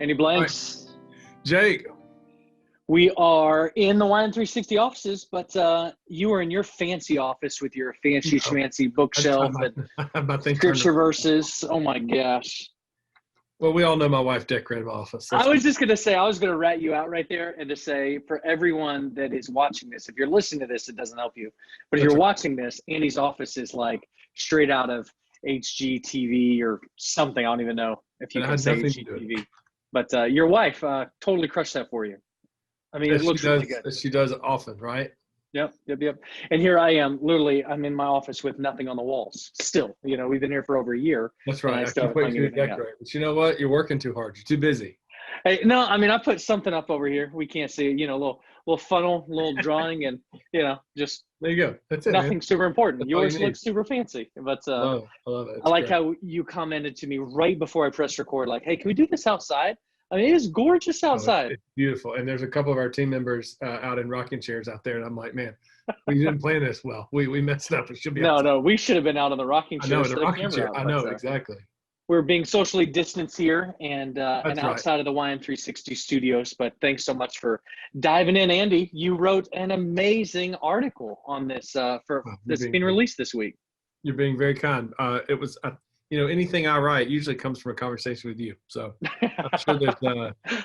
Any All right, blanks? Jake. We are in the Wine360 offices, but you are in your fancy office with your fancy No, schmancy I just bookshelf and have my thing turned scripture around. verses. Oh my gosh. Well, we all know my wife decorated my office. I was just going to say, I was going to rat you out right there and to say, for everyone that is watching this, if you're listening to this, it doesn't help you. But if That's you're right. watching this, Andy's office is like straight out of HGTV or something. I don't even know if you And I can had say nothing to do with it. HGTV. But your wife totally crushed that for you. I mean, it As she looks really does, good. as she does often, right? Yep. And here I am, literally, I'm in my office with nothing on the walls. Still, we've been here for over a year. That's And right. I I still keep haven't waiting hung for you to anything up. decorate. But you know what? You're working too hard. You're too busy. Hey, no, I mean, I put something up over here. We can't see it, a little funnel, little drawing, and just There you go. That's it, nothing man. super important. That's all you Yours need. looks super fancy, but I love it. I It's like great. how you commented to me right before I pressed record, like, "Hey, can we do this outside?" I mean, it is gorgeous Oh, outside. it's beautiful. And there's a couple of our team members out in rocking chairs out there, and I'm like, man, we didn't plan this well. We messed up. It should be outside. No, we should have been out on the rocking I know, chair in so the the rocking camera chair. out. I But know, exactly. we're being socially distanced here and That's right. outside of the Wine360 studios. But thanks so much for diving in, Andy. You wrote an amazing article on this that's being released this week. You're being very kind. It was, anything I write usually comes from a conversation with you. So I'm sure there's.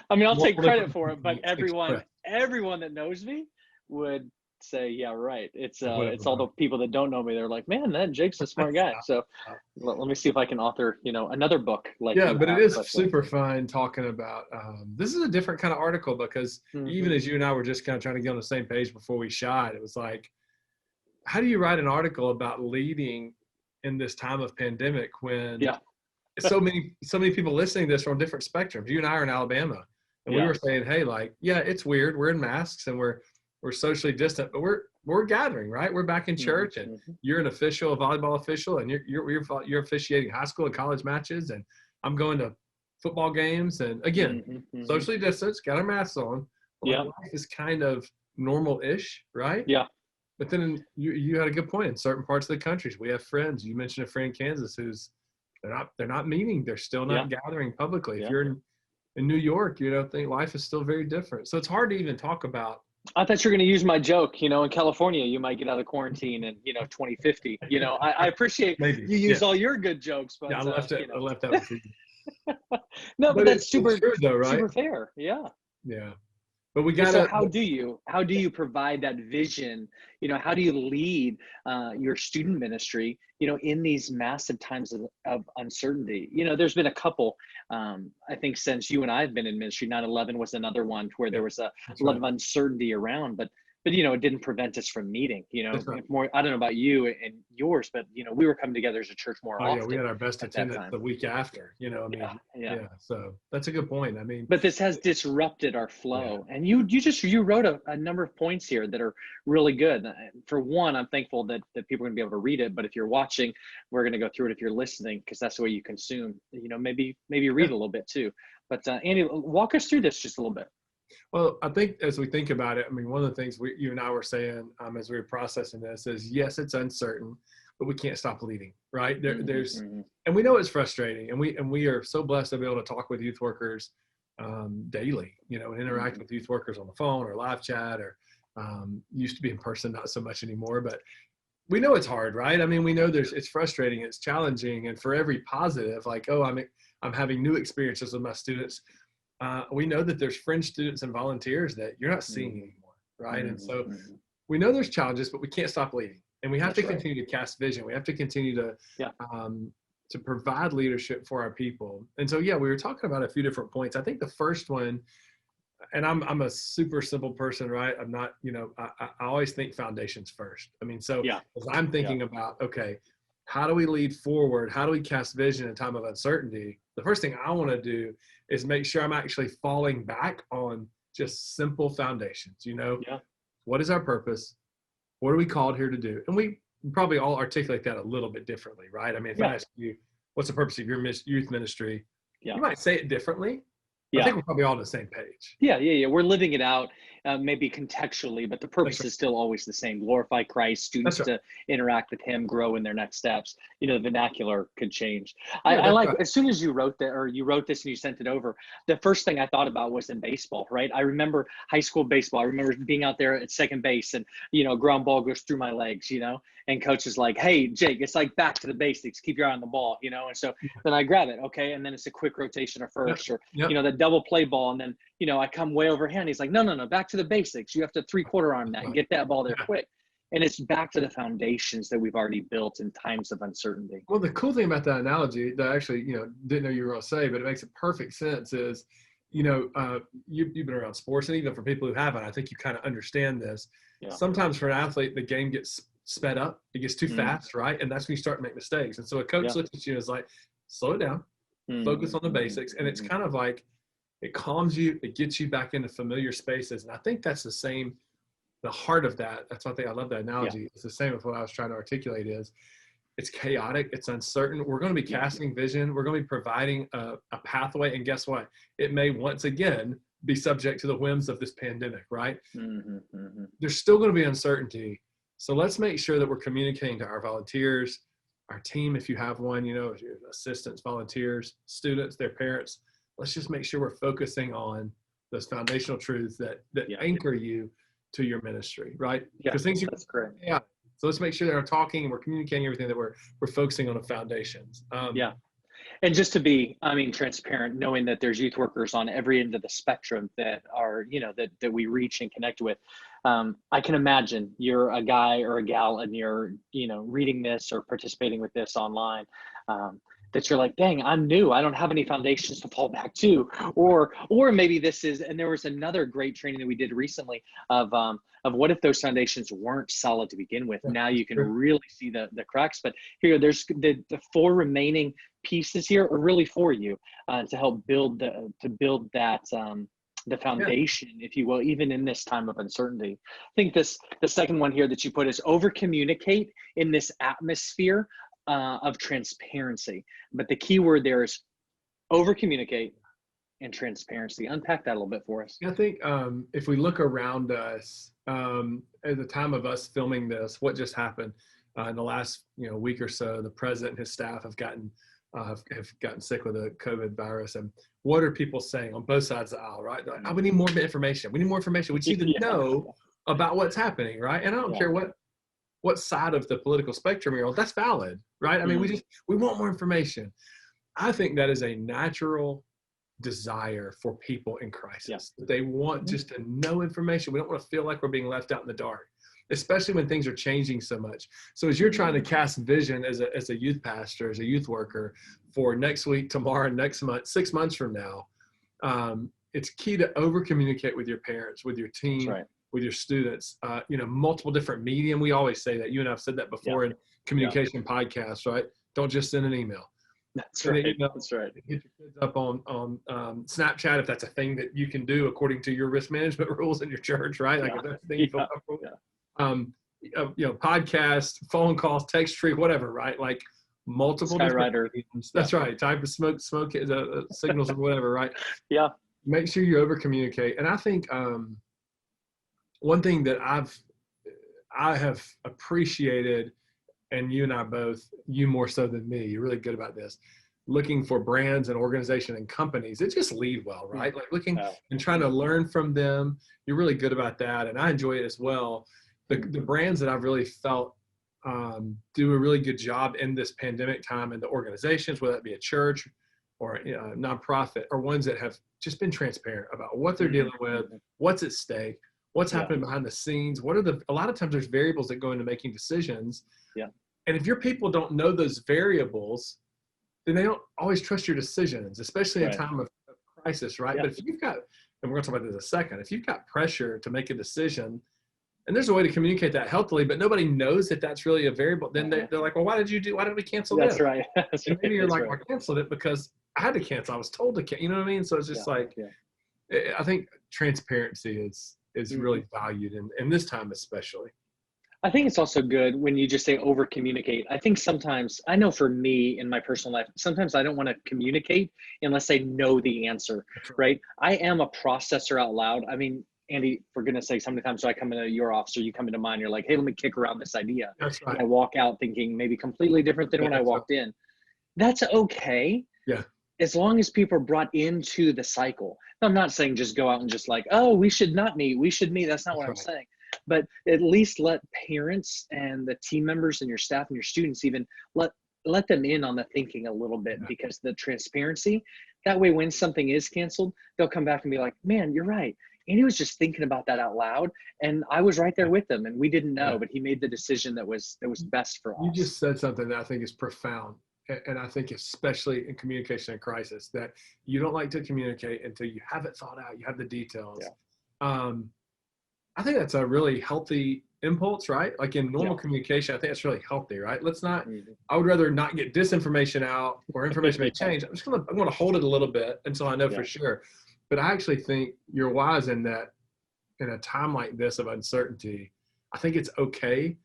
I mean, I'll take multiple credit for it, but express. everyone that knows me would say, yeah, right. It's Whatever, all the people that don't know me. They're like, man, that Jake's a smart guy. So let me see if I can author, another book like Yeah, you but have. it is super fun talking about. This is a different kind of article because even as you and I were just kind of trying to get on the same page before we shot, it was like, how do you write an article about leading in this time of pandemic when so many people listening to this are on different spectrums? You and I are in Alabama, and we were saying, hey, like, yeah, it's weird. We're in masks and we're socially distant, but we're gathering, right? We're back in church, and you're a volleyball official, and you're officiating high school and college matches, and I'm going to football games, and again, socially distanced, got our masks on. Life is kind of normal-ish, right? Yeah. But then you had a good point. In certain parts of the country, we have friends. You mentioned a friend in Kansas who's they're not meeting. They're still not gathering publicly. If you're in New York, think life is still very different. So it's hard to even talk about. I thought you were going to use my joke. In California, you might get out of quarantine in 2050. I appreciate you use all your good jokes, but I left that one for you. No, but that's super true though, right? super fair. Yeah. Yeah. But we got So how do you provide that vision? How do you lead your student ministry, in these massive times of uncertainty? There's been a couple, I think, since you and I have been in ministry. 9/11 was another one where there was a lot of uncertainty around, but it didn't prevent us from meeting. More. I don't know about you and yours, but we were coming together as a church more often. Yeah, we had our best attendance the week after. So that's a good point. I mean, but this has disrupted our flow, and you wrote a number of points here that are really good. For one, I'm thankful that people are going to be able to read it. But if you're watching, we're going to go through it. If you're listening, because that's the way you consume. Maybe read a little bit too. But Andy, walk us through this just a little bit. Well, I think as we think about it, I mean, one of the things you and I were saying as we were processing this is, yes, it's uncertain, but we can't stop leading, right? There's, and we know it's frustrating, and we are so blessed to be able to talk with youth workers daily, and interact with youth workers on the phone or live chat, or used to be in person, not so much anymore, but we know it's hard, right? I mean, we know it's frustrating, it's challenging, and for every positive, like, oh, I'm having new experiences with my students. We know that there's fringe students and volunteers that you're not seeing anymore, right? And so we know there's challenges, but we can't stop leading, and we have to continue to cast vision. We have to continue to provide leadership for our people. And so, we were talking about a few different points. I think the first one, and I'm a super simple person, right? I'm not, I always think foundations first. I mean, so as I'm thinking about, okay, how do we lead forward? How do we cast vision in a time of uncertainty? The first thing I want to do is make sure I'm actually falling back on just simple foundations. What is our purpose? What are we called here to do? And we probably all articulate that a little bit differently, right? I mean, if I ask you, what's the purpose of your youth ministry? You might say it differently. I think we're probably all on the same page. Yeah. We're living it out maybe contextually, but the purpose is still always the same: glorify Christ, students to interact with him, grow in their next steps. The vernacular could change. I like, as soon as you wrote that, or you wrote this and you sent it over, the first thing I thought about was in baseball, right? I remember high school baseball. I remember being out there at second base and, ground ball goes through my legs, and coach is like, hey, Jake, it's like back to the basics, keep your eye on the ball, and so then I grab it, okay, and then it's a quick rotation of first, or the double play ball, and then I come way overhand. He's like, no, back to the basics. You have to 3/4 arm that and get that ball there quick. And it's back to the foundations that we've already built in times of uncertainty. Well, the cool thing about that analogy that I actually didn't know you were going to say, but it makes a perfect sense is, you've been around sports, and even for people who haven't, I think you kind of understand this. Sometimes for an athlete, the game gets sped up, it gets too fast, right? And that's when you start to make mistakes. And so a coach looks at you and is like, slow it down, focus on the basics. And it's kind of like, it calms you, it gets you back into familiar spaces. And I think that's the same, the heart of that. That's one thing I love that analogy. It's the same as what I was trying to articulate is, it's chaotic, it's uncertain. We're going to be casting vision. We're going to be providing a pathway. And guess what? It may once again be subject to the whims of this pandemic, right? There's still going to be uncertainty. So let's make sure that we're communicating to our volunteers, our team, if you have one, your assistants, volunteers, students, their parents. Let's just make sure we're focusing on those foundational truths that anchor you to your ministry, right? Because things are, that's correct. Yeah. So let's make sure that we're talking and we're communicating everything, that we're focusing on the foundations. And just to be, transparent, knowing that there's youth workers on every end of the spectrum that are, that we reach and connect with. I can imagine you're a guy or a gal and you're, reading this or participating with this online, that you're like, dang, I'm new. I don't have any foundations to fall back to, or maybe this is, and there was another great training that we did recently of what if those foundations weren't solid to begin with. Now you can really see the cracks, but here there's the 4 remaining pieces here are really for you to help build that, the foundation, if you will, even in this time of uncertainty. I think the second one here that you put is over communicate in this atmosphere of transparency. But the key word there is over communicate and transparency. Unpack that a little bit for us. I think if we look around us at the time of us filming this, what just happened in the last week or so, the president and his staff have gotten sick with the COVID virus. And what are people saying on both sides of the aisle, right? Like, we need more information. We need more information. We need to know about what's happening, right? And I don't care what side of the political spectrum you're on. That's valid, right? I mean, we want more information. I think that is a natural desire for people in crisis. They want just to know information. We don't want to feel like we're being left out in the dark, especially when things are changing so much. So as you're trying to cast vision as a youth pastor, as a youth worker for next week, tomorrow, next month, 6 months from now, it's key to over communicate with your parents, with your team, with your students, multiple different medium. We always say that. You and I've said that before in communication podcasts, right? Don't just send an email. That's right. That's right. Get your kids up on Snapchat if that's a thing that you can do according to your risk management rules in your church, right? Like if that's the thing you feel comfortable with. Podcast, phone calls, text tree, whatever, right? Like multiple Skywriter. That's right. Type of smoke signals or whatever, right? Yeah. Make sure you over communicate. And I think one thing that I have appreciated, and you and I both, you more so than me, you're really good about this, looking for brands and organizations and companies that just lead well, right? Like looking and trying to learn from them. You're really good about that. And I enjoy it as well. The brands that I've really felt do a really good job in this pandemic time, and the organizations, whether it be a church or a nonprofit, or ones that have just been transparent about what they're dealing with, what's at stake, what's happening behind the scenes, a lot of times there's variables that go into making decisions. And if your people don't know those variables, then they don't always trust your decisions, especially in a time of crisis, right? But if you've got, and we're going to talk about this in a second, if you've got pressure to make a decision, and there's a way to communicate that healthily, but nobody knows that that's really a variable, then they're like, well, why did we cancel this? That's right. And maybe you're like, well, I canceled it because I had to cancel. I was told to cancel. You know what I mean? So it's just I think transparency is really valued in this time especially. I think it's also good when you just say over communicate. I think sometimes, I know for me in my personal life, sometimes I don't want to communicate unless I know the answer, right? I am a processor out loud. I mean, Andy, for goodness sakes, how many times do I come into your office or you come into mine? You're like, hey, let me kick around this idea. That's right. And I walk out thinking maybe completely different than when I walked in. That's okay. Yeah. As long as people are brought into the cycle. I'm not saying just go out and just like, oh, we should not meet. We should meet. That's not what I'm saying. But at least let parents and the team members and your staff and your students even let them in on the thinking a little bit, because the transparency, that way when something is canceled, they'll come back and be like, man, you're right. And he was just thinking about that out loud, and I was right there with them, and we didn't know, but he made the decision that was best for us. You just said something that I think is profound. And I think especially in communication in crisis, that you don't like to communicate until you have it thought out, you have the details. I think that's a really healthy impulse, right? Like in normal communication, I think it's really healthy, right? Let's not, I would rather not get disinformation out or information may change. I'm going to hold it a little bit until I know for sure. But I actually think you're wise in that in a time like this of uncertainty, I think it's okay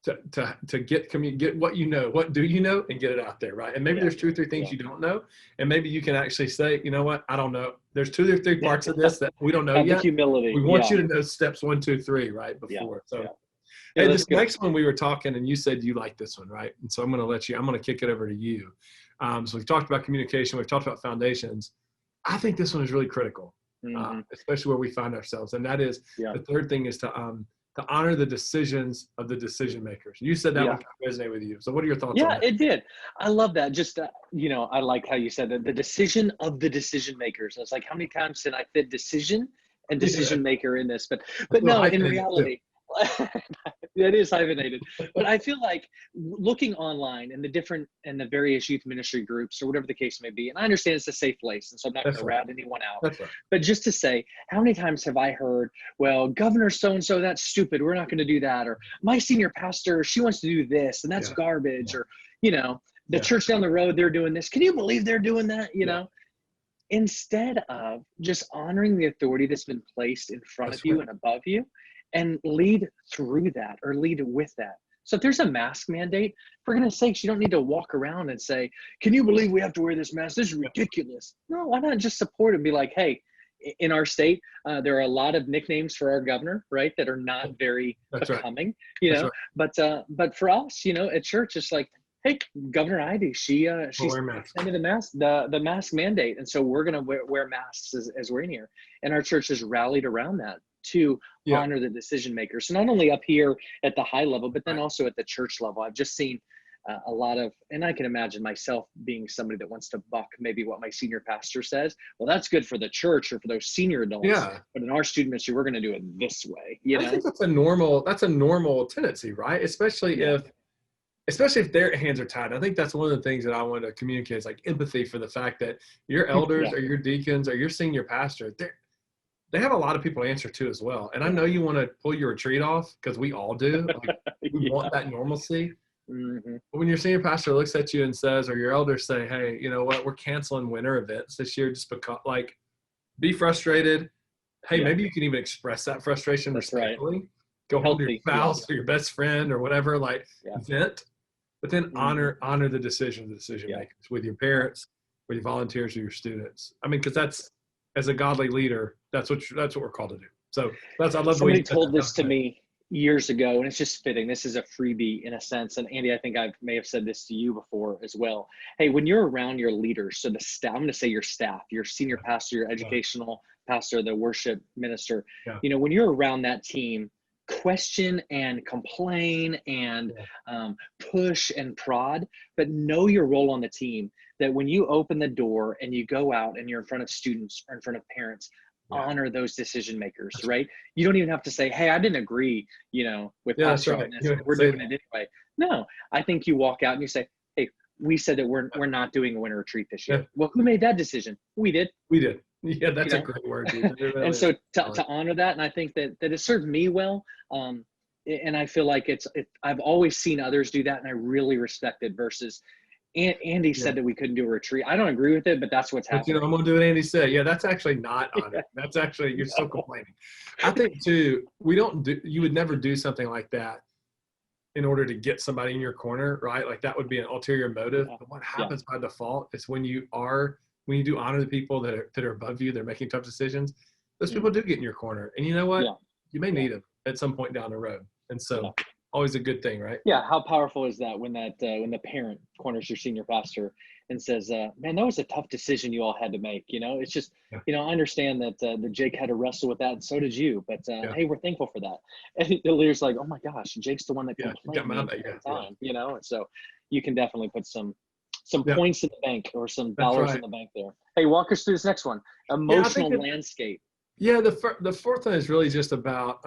to get what you know, what do you know, and get it out there, right? And maybe there's 2 or 3 things you don't know, and maybe you can actually say, you know what, I don't know. There's 2 or 3 parts of this that we don't know yet. Humility. We want you to know steps 1, 2, 3, right before. Hey, this next one we were talking, and you said you like this one, right? And so I'm going to kick it over to you. So we've talked about communication, we've talked about foundations. I think this one is really critical, especially where we find ourselves, and that is the third thing is to honor the decisions of the decision makers. You said that one resonated with you. So what are your thoughts on that? Yeah, it did. I love that. Just, I like how you said that, the decision of the decision makers. I was like, how many times did I fit decision and decision maker in this? But no, in reality, it is hyphenated. But I feel like looking online and the various youth ministry groups or whatever the case may be, and I understand it's a safe place, and so I'm not going to rat anyone out. But just to say, how many times have I heard, well, Governor so-and-so, that's stupid, we're not going to do that, or my senior pastor, she wants to do this, and that's garbage, or, the church down the road, they're doing this. Can you believe they're doing that? Know? Instead of just honoring the authority that's been placed in front of you and above you, and lead through that or lead with that. So if there's a mask mandate, for goodness sakes, you don't need to walk around and say, can you believe we have to wear this mask? This is ridiculous. No, why not just support and be like, hey, in our state, there are a lot of nicknames for our governor, right, that are not very becoming, but for us, at church, it's like, hey, Governor Ivy, she's extended the mask mandate. And so we're going to wear masks as we're in here. And our church has rallied around that to honor the decision makers. So not only up here at the high level, but then also at the church level. I've just seen a lot of, and I can imagine myself being somebody that wants to buck maybe what my senior pastor says. Well, that's good for the church or for those senior adults. But in our student ministry, we're going to do it this way. I think that's a normal tendency, right? Especially if their hands are tied. I think that's one of the things that I want to communicate is like empathy for the fact that your elders or your deacons or your senior pastor, they have a lot of people to answer to as well. And I know you want to pull your retreat off, because we all do. Like, we want that normalcy. But when your senior pastor looks at you and says, or your elders say, hey, you know what, we're canceling winter events this year just because, like, be frustrated. Hey, maybe you can even express that frustration respectfully. Go home to your spouse or your best friend or whatever, like vent. But then honor the decision of the decision makers with your parents, with your volunteers, or your students. I mean, because that's, as a godly leader, that's what we're called to do. So I love. Somebody told this to me years ago, and it's just fitting. This is a freebie in a sense. And Andy, I think I may have said this to you before as well. Hey, when you're around your leaders, so the staff, I'm going to say your staff, your senior pastor, your educational pastor, the worship minister, when you're around that team, question and complain and push and prod, but know your role on the team, that when you open the door and you go out and you're in front of students or in front of parents, honor those decision makers, right? You don't even have to say, hey, I didn't agree, with pastor on this. We're doing it anyway. No, I think you walk out and you say, hey, we said that we're not doing a winter retreat this year. Well, who made that decision? We did. Yeah, that's a great word, dude. Really and so to honor that, and I think that it served me well, and I feel like I've always seen others do that, and I really respect it. Versus, Andy said that we couldn't do a retreat. I don't agree with it, but that's what's happening. I'm going to do what Andy said. Yeah, that's actually not honor. That's actually, you're still complaining. I think too, you would never do something like that in order to get somebody in your corner, right? Like that would be an ulterior motive. But what happens by default is when you do honor the people that are above you, they're making tough decisions, those people do get in your corner. And you know what? Yeah. You may need them at some point down the road. And so always a good thing, right? Yeah. How powerful is that when the parent corners your senior pastor and says, man, that was a tough decision you all had to make. It's just, I understand that Jake had to wrestle with that, and so did you, but hey, we're thankful for that. And the leader's like, oh my gosh, Jake's the one that complained time, and so you can definitely put some points in the bank, or some dollars in the bank there. Hey, walk us through this next one. Emotional landscape. Yeah, the fourth one is really just about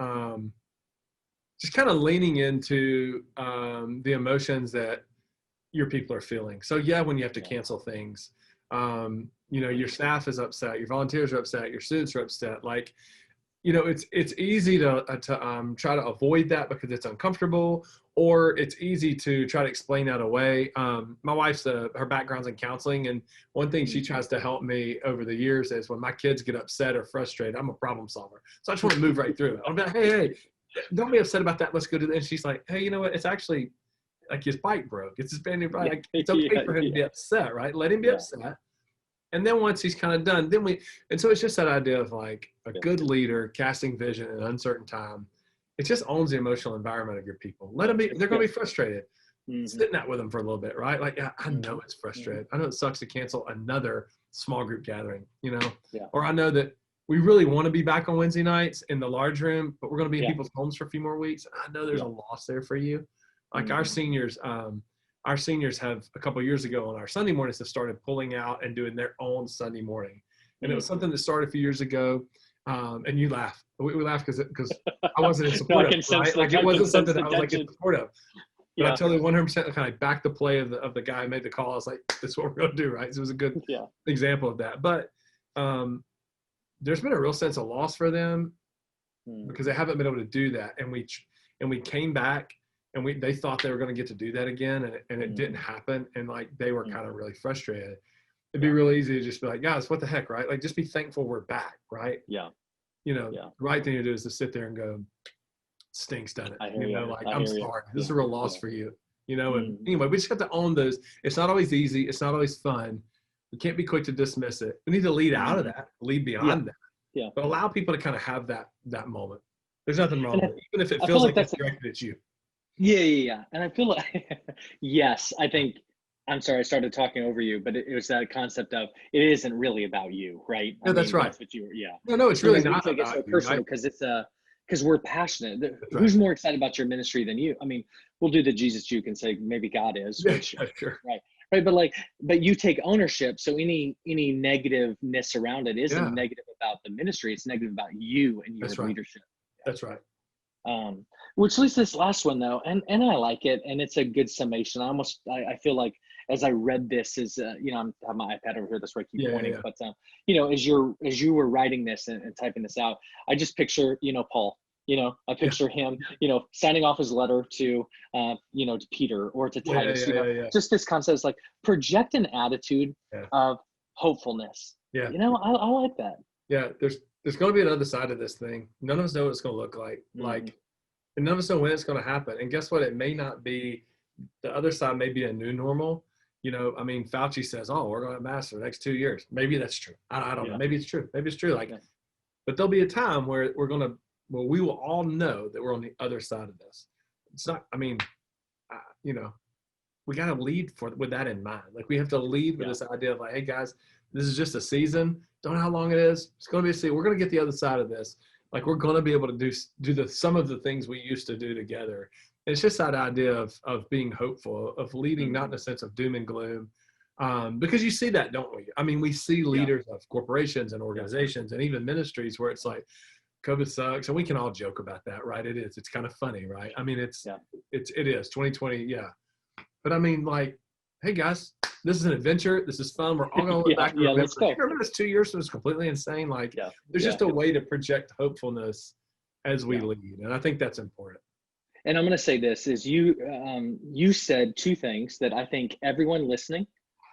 just kind of leaning into the emotions that your people are feeling. So when you have to cancel things, your staff is upset, your volunteers are upset, your students are upset. Like, it's easy to try to avoid that because it's uncomfortable, or it's easy to try to explain that away. My wife's her background's in counseling, and one thing she tries to help me over the years is when my kids get upset or frustrated, I'm a problem solver. So I just want to move right through it. I'm like, hey, don't be upset about that. Let's go do that. And she's like, hey, you know what? It's actually like his bike broke. It's his brand new bike. Like, it's okay for him to be upset, right? Let him be upset. And then once he's kind of done, and so it's just that idea of like a good leader casting vision in an uncertain time. It just owns the emotional environment of your people. Let them be, they're going to be frustrated. Sitting out with them for a little bit, right? Like, I know it's frustrating. I know it sucks to cancel another small group gathering, or I know that we really want to be back on Wednesday nights in the large room, but we're going to be in people's homes for a few more weeks. I know there's a loss there for you. Like our seniors have a couple of years ago on our Sunday mornings have started pulling out and doing their own Sunday morning. And it was something that started a few years ago. And you laugh. We laugh because I wasn't in support of it, right? Like, it wasn't something that I was like in support of. But I totally 100% kind of backed the play of the guy who made the call. I was like, this is what we're going to do, right? So it was a good example of that. But there's been a real sense of loss for them because they haven't been able to do that. And we came back, and they thought they were going to get to do that again, and it didn't happen. And like, they were kind of really frustrated. It'd be real easy to just be like, guys, what the heck, right? Like, just be thankful we're back, right? The right thing to do is to sit there and go, stinks, done it. I'm sorry. This is a real loss for you. And anyway, we just have to own those. It's not always easy. It's not always fun. We can't be quick to dismiss it. We need to lead out of that, lead beyond that. But allow people to kind of have that moment. There's nothing wrong with it, even if it feels like it's directed at you. Yeah. And I feel like, yes, I think, I'm sorry, I started talking over you, but it was that concept of it isn't really about you, right? No, that's right. That's what you were, No, it's really not about so personal, because because we're passionate. Who's more excited about your ministry than you? I mean, we'll do the Jesus juke and say maybe God is, which, sure. Right. But you take ownership. So any negativeness around it isn't negative about the ministry. It's negative about you and your leadership. That's right. Which leads to this last one though, and I like it, and it's a good summation. I feel like as I read this, I have my iPad over here, that's where I keep pointing. But as you were writing this and typing this out, I just picture Paul. I picture him, signing off his letter to to Peter or to Titus. Just this concept is like, project an attitude of hopefulness. I like that. Yeah, there's going to be another side of this thing. None of us know what it's going to look like. And none of us know when it's going to happen. And guess what? It may not be. The other side may be a new normal. I mean, Fauci says, "Oh, we're going to mask for the next 2 years." Maybe that's true. I don't know. Maybe it's true. But there'll be a time where we will all know that we're on the other side of this. It's not. I mean, we got to lead with that in mind. Like, we have to lead with this idea of like, hey guys, this is just a season. Don't know how long it is. It's going to be a season. We're going to get the other side of this. Like, we're going to be able to do some of the things we used to do together. And it's just that idea of being hopeful, of leading, not in a sense of doom and gloom. Because you see that, don't we? I mean, we see leaders of corporations and organizations and even ministries where it's like, COVID sucks. And we can all joke about that, right? It is. It's kind of funny, right? I mean, it is 2020. But I mean, like, hey guys, this is an adventure. This is fun. We're all going to look back and remember. Let's go. Remember this 2 years was completely insane. Like, there's just a way to project hopefulness as we lead. And I think that's important. And I'm going to say this is you said two things that I think everyone listening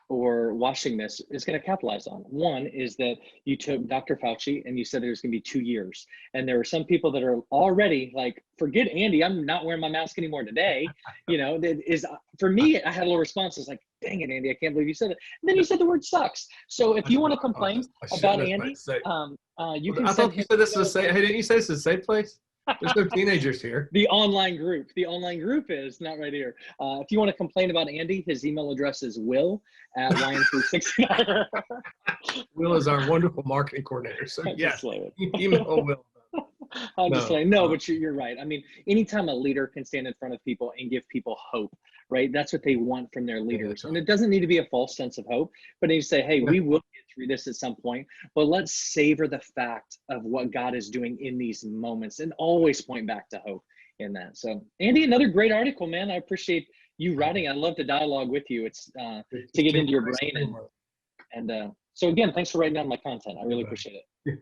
or watching this is going to capitalize on. One is that you took Dr. Fauci and you said there's going to be 2 years. And there are some people that are already like, forget Andy, I'm not wearing my mask anymore today. You know, that is, for me, I had a little response. It's like, dang it, Andy, I can't believe you said it. And then you said the word sucks. So if you want to complain about Andy, you can I thought you said this is a safe, hey, didn't you say this is a safe place? There's no teenagers here. The online group is not right here. If you want to complain about Andy, his email address is will@lion360. Will is our wonderful marketing coordinator. So yes, email Will. I'm just saying, no, but you're right. I mean, anytime a leader can stand in front of people and give people hope, right? That's what they want from their leaders. And it doesn't need to be a false sense of hope, but you say, hey, we will get through this at some point, but let's savor the fact of what God is doing in these moments and always point back to hope in that. So Andy, another great article, man. I appreciate you writing. I love the dialogue with you. It's to get into your brain. And so again, thanks for writing down my content. I really appreciate it.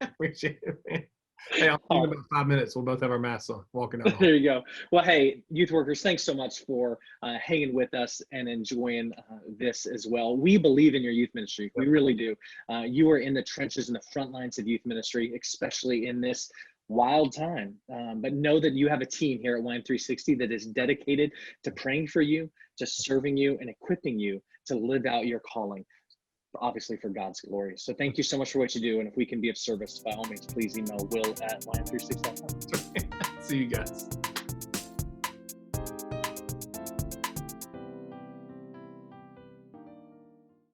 Appreciate it, man. Hey, I'll see you in about 5 minutes. We'll both have our masks on, walking down the hall. There you go. Well, hey, youth workers, thanks so much for hanging with us and enjoying this as well. We believe in your youth ministry. We really do. You are in the trenches and the front lines of youth ministry, especially in this wild time. But know that you have a team here at Lion 360 that is dedicated to praying for you, to serving you, and equipping you to live out your calling, obviously for God's glory. So thank you so much for what you do. And if we can be of service, by all means, please email will@lion360.com. See you guys.